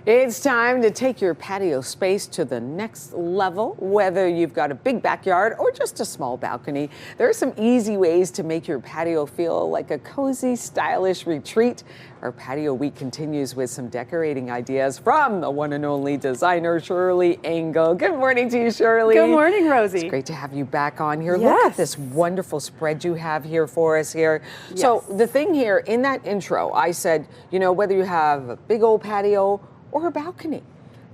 It's time to take your patio space to the next level. Whether you've got a big backyard or just a small balcony, there are some easy ways to make your patio feel like a cozy, stylish retreat. Our patio week continues with some decorating ideas from the one and only designer Shirlee Engel. Good morning to you, Shirlee. Good morning, Rosie. It's great to have you back on here. Yes. Look at this wonderful spread you have here for us here. Yes. So the thing here in that intro, I said, you know, whether you have a big old patio or a balcony,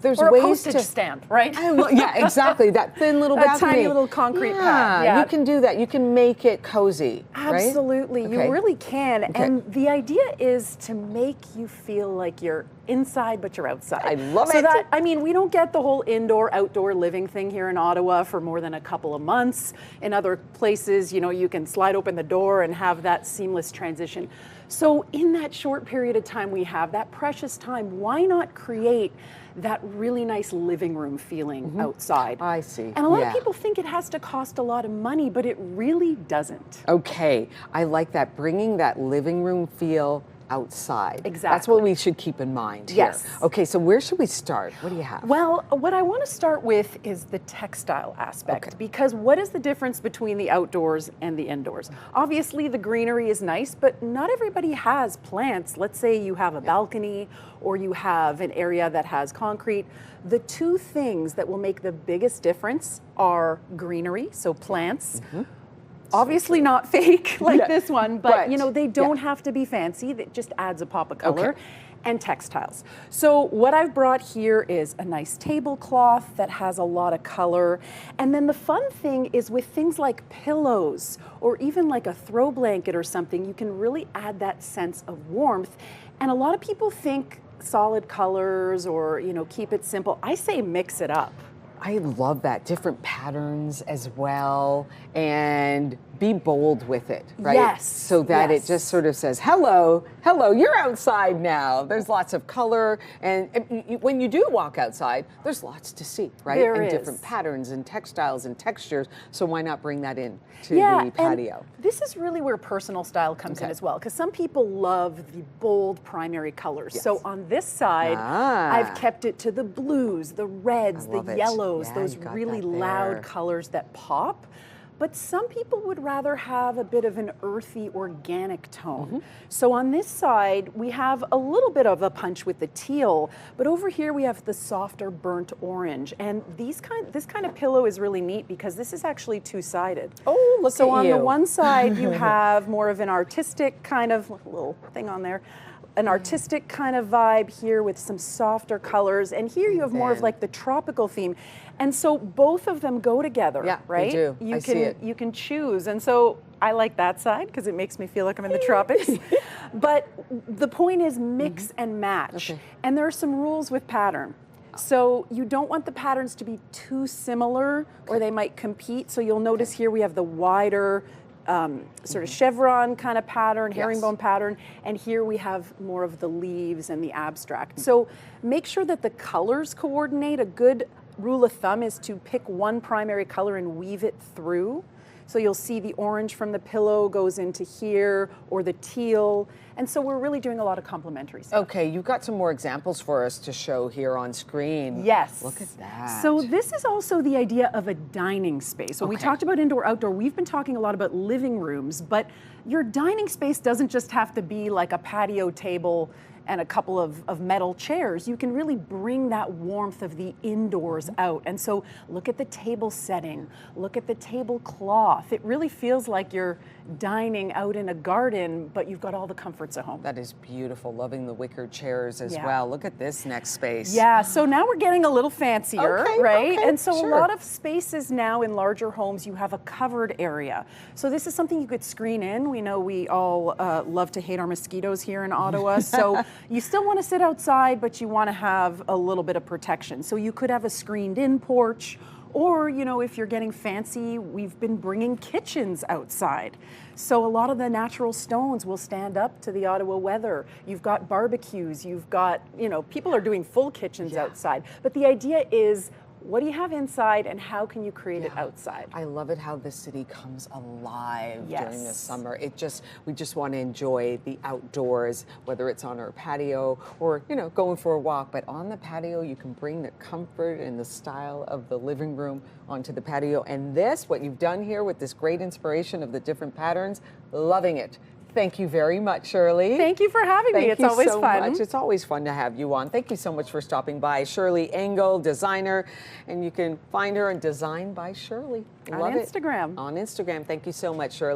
there's or ways a postage to stamp, right? yeah, exactly. That thin little that balcony. tiny little concrete pad. Yeah, you can do that. You can make it cozy. Absolutely, right? you really can. Okay. And the idea is to make you feel like you're inside, but you're outside. I love so it. That, I mean, we don't get the whole indoor-outdoor living thing here in Ottawa for more than a couple of months. In other places, you know, you can slide open the door and have that seamless transition. So in that short period of time we have, that precious time, why not create that really nice living room feeling outside? I see. And a lot of people think it has to cost a lot of money, but it really doesn't. Okay, I like that, bringing that living room feel outside. Exactly. That's what we should keep in mind here. Yes. Okay, so where should we start? What do you have? Well, what I want to start with is the textile aspect, Okay. because what is the difference between the outdoors and the indoors? Obviously, the greenery is nice, but not everybody has plants. Let's say you have a balcony or you have an area that has concrete. The two things that will make the biggest difference are greenery, so plants. Obviously not fake like this one, but you know, they don't have to be fancy. That just adds a pop of color. Okay. And textiles. So what I've brought here is a nice tablecloth that has a lot of color. And then the fun thing is with things like pillows or even like a throw blanket or something, you can really add that sense of warmth. And a lot of people think solid colors or, you know, keep it simple. I say mix it up. I love that. Different patterns as well, and be bold with it, right? Yes. So that it just sort of says, hello, hello, you're outside now. There's lots of color, and when you do walk outside, there's lots to see, right? There and is. different patterns and textiles and textures, so why not bring that in to the patio? And this is really where personal style comes in as well, because some people love the bold primary colors. Yes. So on this side, I've kept it to the blues, the reds, the yellows, those really loud colors that pop. But some people would rather have a bit of an earthy, organic tone. So on this side, we have a little bit of a punch with the teal, but over here we have the softer burnt orange. And this kind of pillow is really neat because this is actually two-sided. Oh, look so at you. on the one side, you have more of an artistic kind of little thing on there. An artistic kind of vibe here with some softer colors, and here you have more of like the tropical theme. And so both of them go together, right? They do. You you can choose. And so I like that side because it makes me feel like I'm in the tropics. But the point is mix and match. And there are some rules with pattern. So you don't want the patterns to be too similar or they might compete. So you'll notice here we have the wider sort of chevron kind of pattern, herringbone pattern, and here we have more of the leaves and the abstract. So make sure that the colors coordinate. A good rule of thumb is to pick one primary color and weave it through. So you'll see the orange from the pillow goes into here, or the teal. And so we're really doing a lot of complementary stuff. Okay, you've got some more examples for us to show here on screen. Yes. Look at that. So this is also the idea of a dining space. So we talked about indoor, outdoor. We've been talking a lot about living rooms, but your dining space doesn't just have to be like a patio table and a couple of metal chairs. You can really bring that warmth of the indoors out. And so look at the table setting, look at the tablecloth. It really feels like you're dining out in a garden, but you've got all the comforts at home. That is beautiful. Loving the wicker chairs as well. Look at this next space. Yeah, so now we're getting a little fancier, right? Okay, and so a lot of spaces now in larger homes, you have a covered area. So this is something you could screen in. We know we all love to hate our mosquitoes here in Ottawa. So you still want to sit outside, but you want to have a little bit of protection. So you could have a screened in porch, or, you know, if you're getting fancy, we've been bringing kitchens outside. So a lot of the natural stones will stand up to the Ottawa weather. You've got barbecues, you've got, you know, people are doing full kitchens outside. But the idea is what do you have inside and how can you create it outside? I love it how the city comes alive during the Yes. summer. We just want to enjoy the outdoors, whether it's on our patio or, you know, going for a walk. But on the patio, you can bring the comfort and the style of the living room onto the patio. And this, what you've done here with this great inspiration of the different patterns, loving it. Thank you very much, Shirlee. Thank you for having me. It's always fun. Much. It's always fun to have you on. Thank you so much for stopping by. Shirlee Engel, designer, and you can find her on Design by Shirlee. On Instagram. On Instagram. Thank you so much, Shirlee.